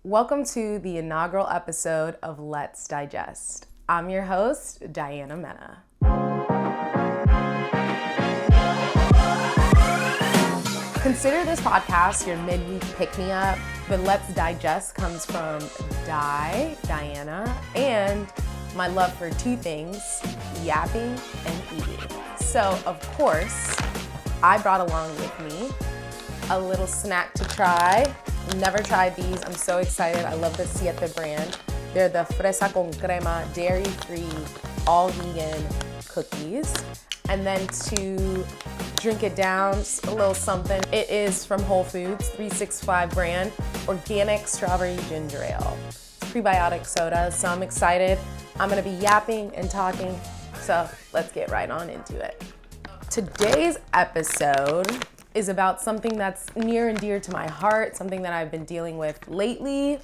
Welcome to the inaugural episode of Let's Digest. I'm your host, Diana Mena. Consider this podcast your midweek pick-me-up. The Let's Digest comes from Diana, and my love for two things, yapping and eating. So, of course, I brought along with me a little snack to try. Never tried these. I'm so excited. I love the Siete brand. They're the fresa con crema, dairy-free, all-vegan cookies. And then to drink it down, a little something. It is from Whole Foods, 365 brand, organic strawberry ginger ale. It's prebiotic soda, so I'm excited. I'm gonna be yapping and talking, so let's get right on into it. Today's episode is about something that's near and dear to my heart, something that I've been dealing with lately,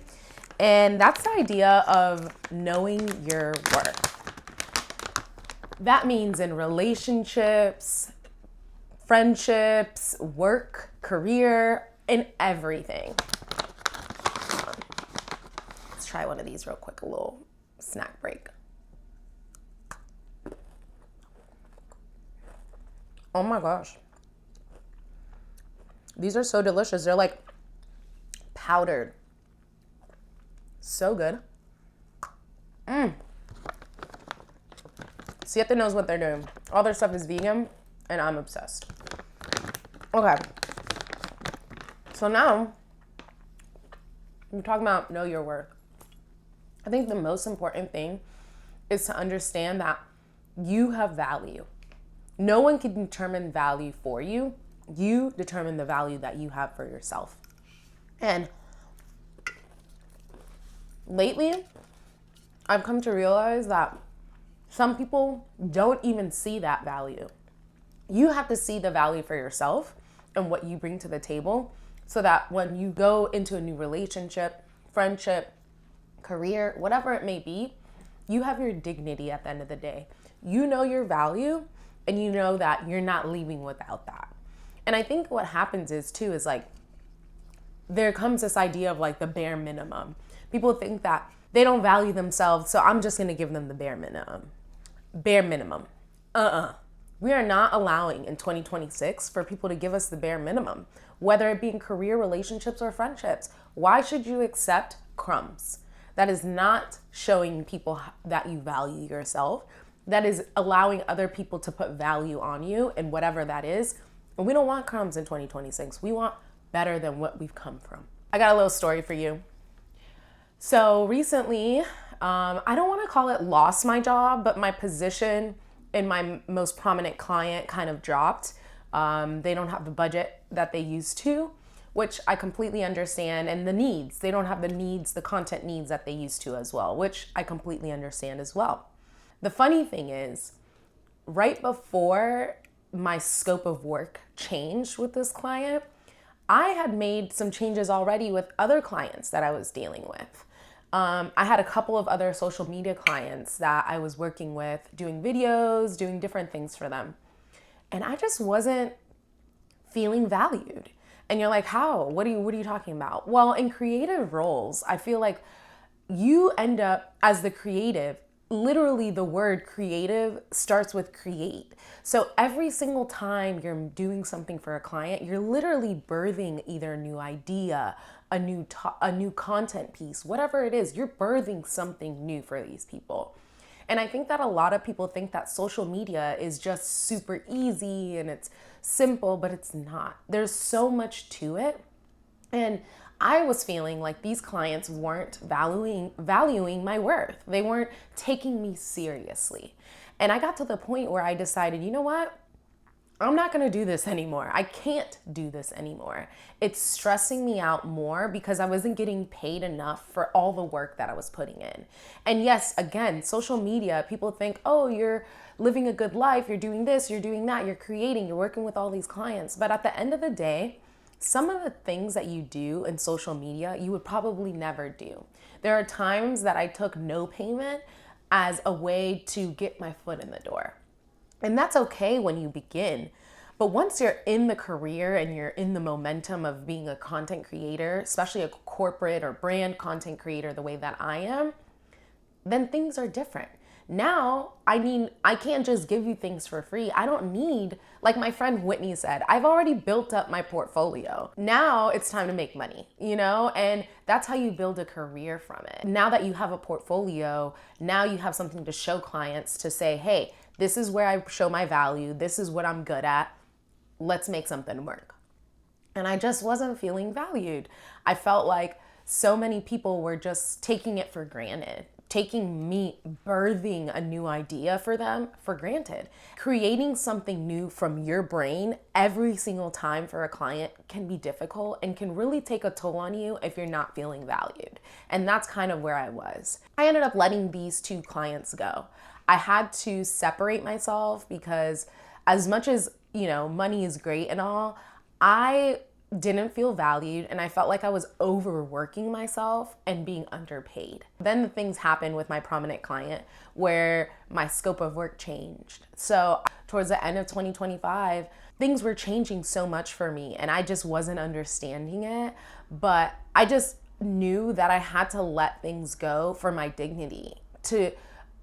and that's the idea of knowing your worth. That means in relationships, friendships, work, career, in everything. Let's try one of these real quick, a little snack break. Oh my gosh. These are so delicious. They're like powdered. So good. Siete knows what they're doing. All their stuff is vegan, and I'm obsessed. Okay. So now, we're talking about know your worth. I think the most important thing is to understand that you have value. No one can determine value for you. You determine the value that you have for yourself. And lately, I've come to realize that some people don't even see that value. You have to see the value for yourself and what you bring to the table so that when you go into a new relationship, friendship, career, whatever it may be, you have your dignity at the end of the day. You know your value and you know that you're not leaving without that. And I think what happens is like, there comes this idea of like the bare minimum. People think that they don't value themselves, so I'm just gonna give them the bare minimum. Bare minimum. We are not allowing in 2026 for people to give us the bare minimum, whether it be in career, relationships, or friendships. Why should you accept crumbs? That is not showing people that you value yourself. That is allowing other people to put value on you and whatever that is. And we don't want crumbs in 2026. We want better than what we've come from. I got a little story for you. So recently, I don't want to call it lost my job, but my position in my most prominent client kind of dropped. They don't have the budget that they used to, which I completely understand. And the needs, they don't have the content needs that they used to as well, which I completely understand as well. The funny thing is, right before my scope of work changed with this client, I had made some changes already with other clients that I was dealing with. I had a couple of other social media clients that I was working with, doing videos, doing different things for them. And I just wasn't feeling valued. And you're like, how? What are you talking about? Well, in creative roles, I feel like you end up as the creative. Literally, the word creative starts with create. So every single time you're doing something for a client, you're literally birthing either a new idea, a new content piece, whatever it is, you're birthing something new for these people. And I think that a lot of people think that social media is just super easy and it's simple, but it's not. There's so much to it. And I was feeling like these clients weren't valuing my worth. They weren't taking me seriously. And I got to the point where I decided, you know what? I'm not gonna do this anymore. I can't do this anymore. It's stressing me out more because I wasn't getting paid enough for all the work that I was putting in. And yes, again, social media, people think, oh, you're living a good life, you're doing this, you're doing that, you're creating, you're working with all these clients. But at the end of the day, some of the things that you do in social media, you would probably never do. There are times that I took no payment as a way to get my foot in the door. And that's okay when you begin. But once you're in the career and you're in the momentum of being a content creator, especially a corporate or brand content creator the way that I am, then things are different. Now, I can't just give you things for free. I don't need, like my friend Whitney said, I've already built up my portfolio. Now it's time to make money, and that's how you build a career from it. Now that you have a portfolio, now you have something to show clients to say, hey, this is where I show my value. This is what I'm good at. Let's make something work. And I just wasn't feeling valued. I felt like so many people were just taking it for granted, taking me birthing a new idea for them for granted. Creating something new from your brain every single time for a client can be difficult and can really take a toll on you if you're not feeling valued. And that's kind of where I was. I ended up letting these 2 clients go. I had to separate myself because as much as, money is great and all, I didn't feel valued and I felt like I was overworking myself and being underpaid. Then the things happened with my prominent client where my scope of work changed. So towards the end of 2025, things were changing so much for me and I just wasn't understanding it. But I just knew that I had to let things go for my dignity, to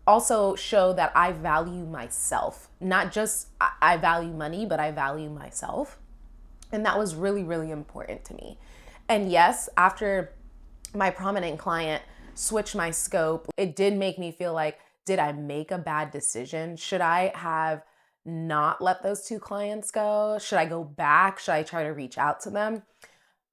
also show that I value myself. Not just I value money, but I value myself. And that was really, really important to me. And yes, after my prominent client switched my scope, it did make me feel like, did I make a bad decision? Should I have not let those 2 clients go? Should I go back? Should I try to reach out to them?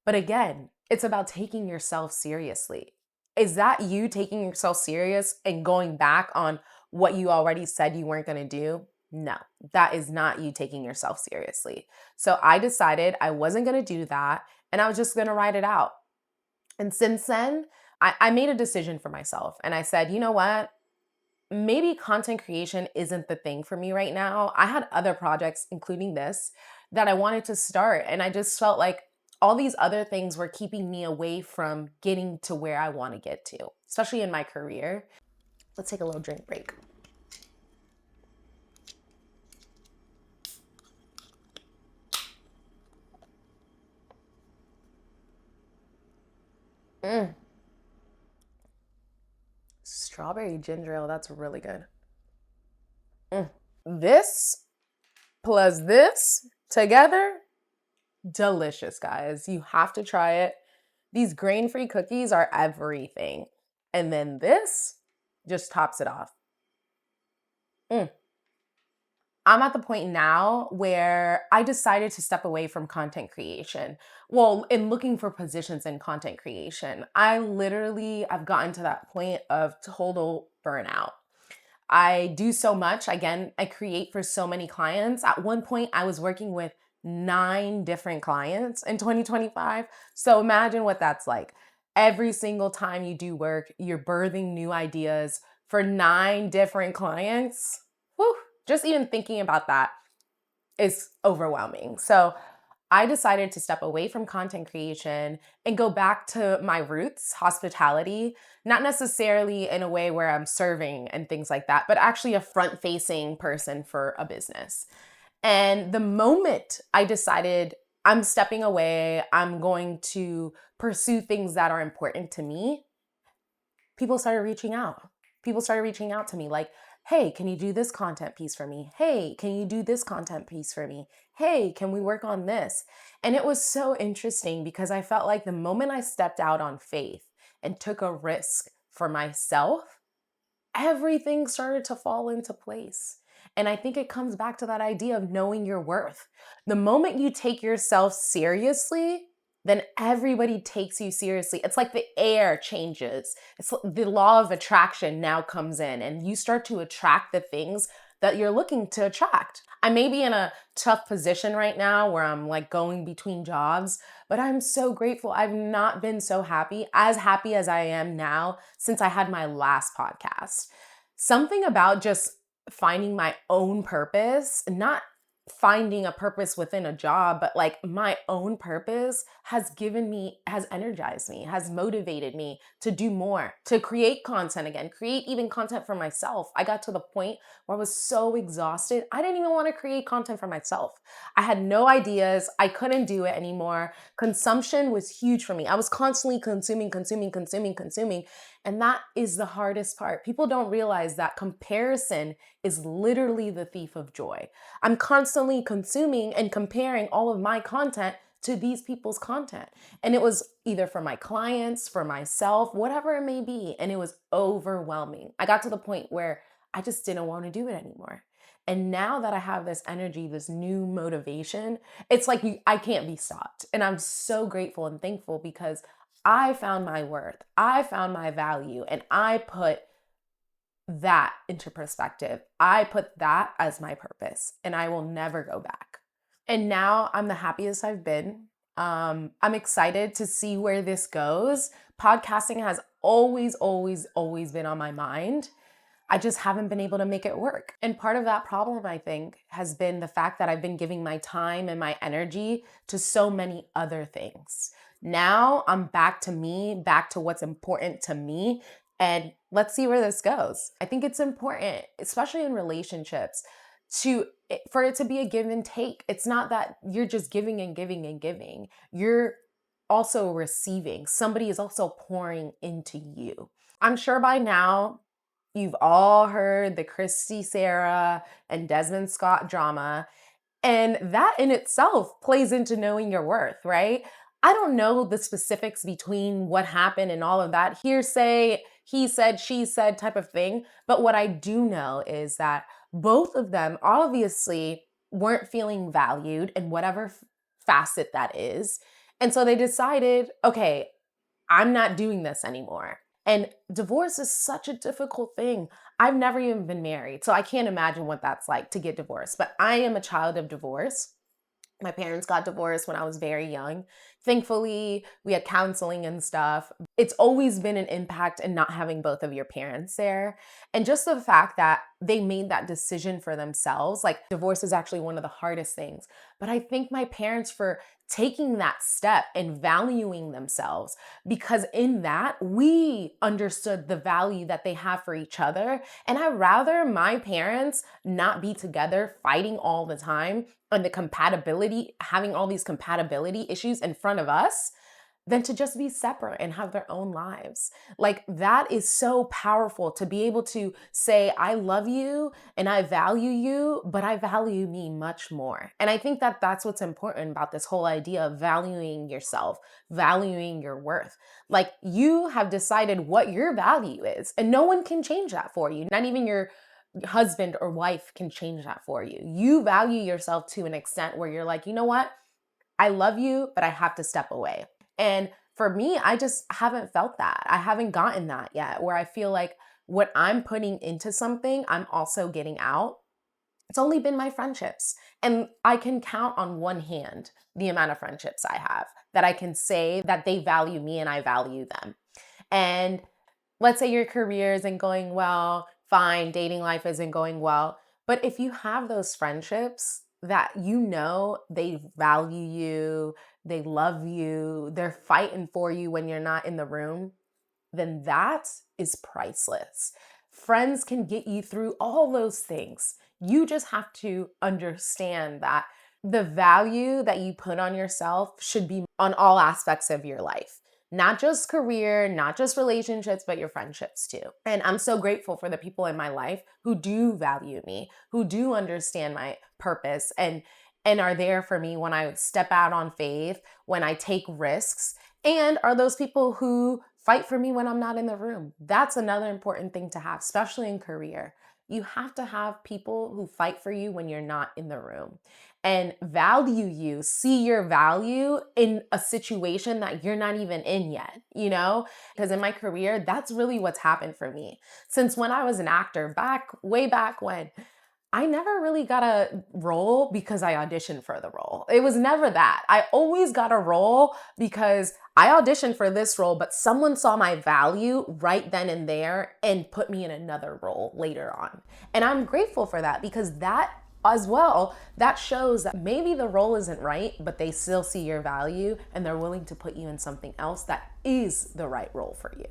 But again, it's about taking yourself seriously. Is that you taking yourself serious and going back on what you already said you weren't going to do? No, that is not you taking yourself seriously. So I decided I wasn't going to do that and I was just going to ride it out. And since then, I made a decision for myself and I said, you know what? Maybe content creation isn't the thing for me right now. I had other projects, including this, that I wanted to start. And I just felt like all these other things were keeping me away from getting to where I want to get to, especially in my career. Let's take a little drink break. Strawberry ginger ale, that's really good. This plus this together, delicious, guys. You have to try it. These grain-free cookies are everything. And then this just tops it off. I'm at the point now where I decided to step away from content creation. Well, in looking for positions in content creation, I've gotten to that point of total burnout. I do so much. Again, I create for so many clients. At one point, I was working with 9 different clients in 2025. So imagine what that's like. Every single time you do work, you're birthing new ideas for 9 different clients. Whew, just even thinking about that is overwhelming. So I decided to step away from content creation and go back to my roots, hospitality, not necessarily in a way where I'm serving and things like that, but actually a front-facing person for a business. And the moment I decided I'm stepping away, I'm going to pursue things that are important to me, people started reaching out. People started reaching out to me like, hey, can you do this content piece for me? Hey, can you do this content piece for me? Hey, can we work on this? And it was so interesting because I felt like the moment I stepped out on faith and took a risk for myself, everything started to fall into place. And I think it comes back to that idea of knowing your worth. The moment you take yourself seriously, then everybody takes you seriously. It's like the air changes. It's the law of attraction now comes in and you start to attract the things that you're looking to attract. I may be in a tough position right now where I'm like going between jobs, but I'm so grateful. I've not been so happy as I am now since I had my last podcast. Something about just finding my own purpose, not finding a purpose within a job, but like my own purpose has has energized me, has motivated me to do more, to create content again, create even content for myself. I got to the point where I was so exhausted, I didn't even want to create content for myself. I had no ideas. I couldn't do it anymore. Consumption was huge for me. I was constantly consuming. And that is the hardest part. People don't realize that comparison is literally the thief of joy. I'm constantly consuming and comparing all of my content to these people's content. And it was either for my clients, for myself, whatever it may be. And it was overwhelming. I got to the point where I just didn't want to do it anymore. And now that I have this energy, this new motivation, it's like I can't be stopped. And I'm so grateful and thankful because I found my worth, I found my value, and I put that into perspective. I put that as my purpose, and I will never go back. And now I'm the happiest I've been. I'm excited to see where this goes. Podcasting has always been on my mind. I just haven't been able to make it work. And part of that problem, I think, has been the fact that I've been giving my time and my energy to so many other things. Now I'm back to me, back to what's important to me. And let's see where this goes. I think it's important, especially in relationships, for it to be a give and take. It's not that you're just giving and giving and giving. You're also receiving. Somebody is also pouring into you. I'm sure by now you've all heard the Christy Sarah and Desmond Scott drama, and that in itself plays into knowing your worth, right? I don't know the specifics between what happened and all of that hearsay, he said, she said type of thing. But what I do know is that both of them obviously weren't feeling valued in whatever facet that is. And so they decided, okay, I'm not doing this anymore. And divorce is such a difficult thing. I've never even been married, so I can't imagine what that's like to get divorced. But I am a child of divorce. My parents got divorced when I was very young. Thankfully, we had counseling and stuff. It's always been an impact in not having both of your parents there. And just the fact that they made that decision for themselves, like divorce is actually one of the hardest things. But I thank my parents for taking that step and valuing themselves, because in that, we understood the value that they have for each other. And I'd rather my parents not be together fighting all the time and having all these compatibility issues in front of us than to just be separate and have their own lives. Like, that is so powerful to be able to say, I love you and I value you, but I value me much more. And I think that that's what's important about this whole idea of valuing yourself, valuing your worth. Like, you have decided what your value is, and no one can change that for you. Not even your husband or wife can change that for you. You value yourself to an extent where you're like, you know what? I love you, but I have to step away. And for me, I just haven't felt that. I haven't gotten that yet, where I feel like what I'm putting into something, I'm also getting out. It's only been my friendships. And I can count on one hand the amount of friendships I have that I can say that they value me and I value them. And let's say your career isn't going well, fine, dating life isn't going well. But if you have those friendships that you know they value you, they love you, they're fighting for you when you're not in the room, then that is priceless. Friends can get you through all those things. You just have to understand that the value that you put on yourself should be on all aspects of your life. Not just career, not just relationships, but your friendships too. And I'm so grateful for the people in my life who do value me, who do understand my purpose and are there for me when I step out on faith, when I take risks, and are those people who fight for me when I'm not in the room. That's another important thing to have, especially in career. You have to have people who fight for you when you're not in the room and value you, see your value in a situation that you're not even in yet, you know? Because in my career, that's really what's happened for me. Since when I was an actor, way back when, I never really got a role because I auditioned for the role. It was never that. I always got a role because I auditioned for this role, but someone saw my value right then and there and put me in another role later on. And I'm grateful for that, because that as well, that shows that maybe the role isn't right, but they still see your value and they're willing to put you in something else that is the right role for you.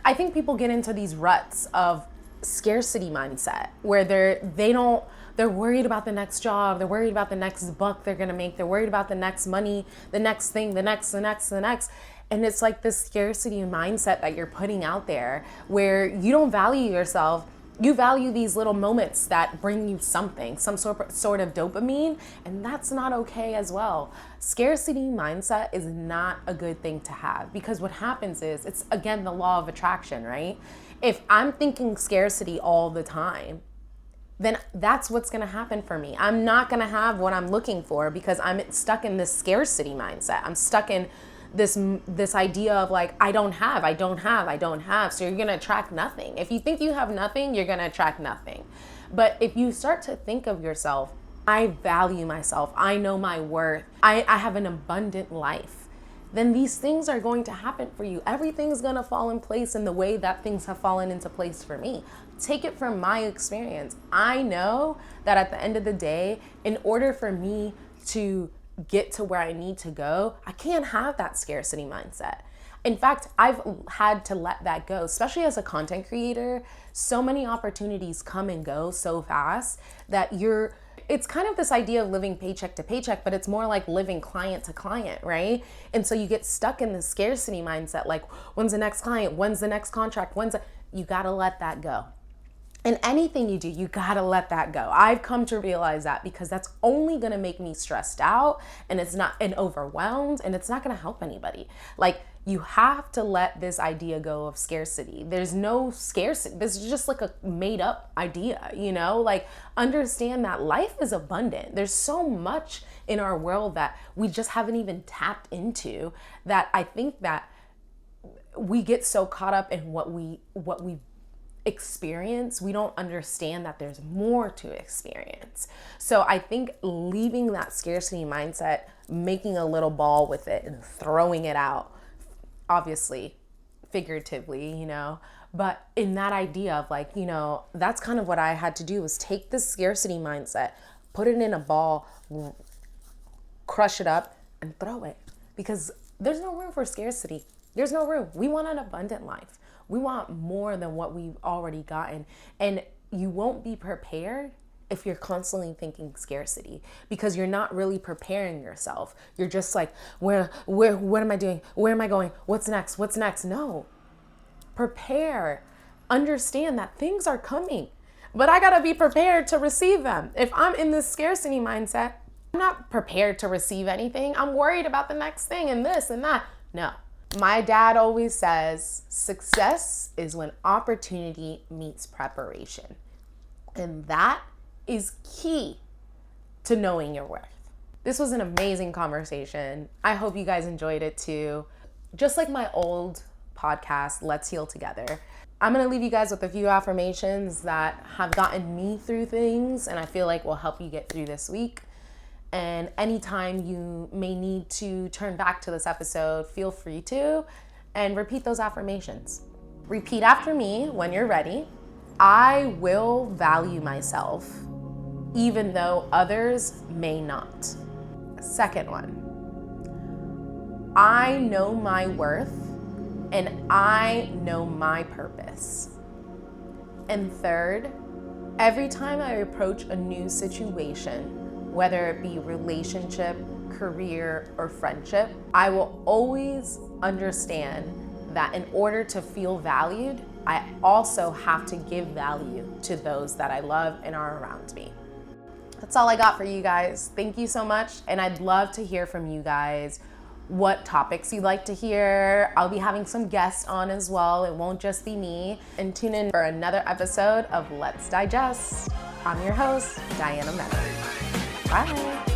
I think people get into these ruts of scarcity mindset where they're worried about the next job, they're worried about the next buck they're gonna make, they're worried about the next money, the next thing, the next. And it's like this scarcity mindset that you're putting out there where you don't value yourself. You value these little moments that bring you something, some sort of dopamine, and that's not okay as well. Scarcity mindset is not a good thing to have, because what happens is, it's again the law of attraction, right? If I'm thinking scarcity all the time, then that's what's gonna happen for me. I'm not gonna have what I'm looking for because I'm stuck in this scarcity mindset. I'm stuck in this idea of like, I don't have. So you're gonna attract nothing. If you think you have nothing, you're gonna attract nothing. But if you start to think of yourself, I value myself, I know my worth, I have an abundant life, then these things are going to happen for you. Everything's gonna fall in place in the way that things have fallen into place for me. Take it from my experience. I know that at the end of the day, in order for me to get to where I need to go, I can't have that scarcity mindset. In fact, I've had to let that go, especially as a content creator. So many opportunities come and go so fast that it's kind of this idea of living paycheck to paycheck, but it's more like living client to client, right? And so you get stuck in the scarcity mindset, like, when's the next client? When's the next contract? You gotta let that go. And anything you do, you gotta let that go. I've come to realize that, because that's only gonna make me stressed out and overwhelmed, and it's not gonna help anybody. Like, you have to let this idea go of scarcity. There's no scarcity. This is just like a made up idea, Like, understand that life is abundant. There's so much in our world that we just haven't even tapped into, that I think that we get so caught up in what we experience, we don't understand that there's more to experience. So I think leaving that scarcity mindset, making a little ball with it and throwing it out, obviously figuratively, but in that idea of like, that's kind of what I had to do, was take this scarcity mindset, put it in a ball, crush it up and throw it, because there's no room for scarcity. There's no room. We want an abundant life. We want more than what we've already gotten. And you won't be prepared if you're constantly thinking scarcity, because you're not really preparing yourself. You're just like, what am I doing? Where am I going? What's next? No. Prepare. Understand that things are coming, but I gotta be prepared to receive them. If I'm in this scarcity mindset, I'm not prepared to receive anything. I'm worried about the next thing and this and that. No. My dad always says, success is when opportunity meets preparation. And that is key to knowing your worth. This was an amazing conversation. I hope you guys enjoyed it too. Just like my old podcast, Let's Heal Together, I'm gonna leave you guys with a few affirmations that have gotten me through things and I feel like will help you get through this week. And anytime you may need to turn back to this episode, feel free to, and repeat those affirmations. Repeat after me when you're ready. I will value myself, even though others may not. Second one, I know my worth and I know my purpose. And third, every time I approach a new situation, whether it be relationship, career, or friendship, I will always understand that in order to feel valued, I also have to give value to those that I love and are around me. That's all I got for you guys. Thank you so much. And I'd love to hear from you guys what topics you'd like to hear. I'll be having some guests on as well. It won't just be me. And tune in for another episode of Let's Digest. I'm your host, Diana Meadows. Bye.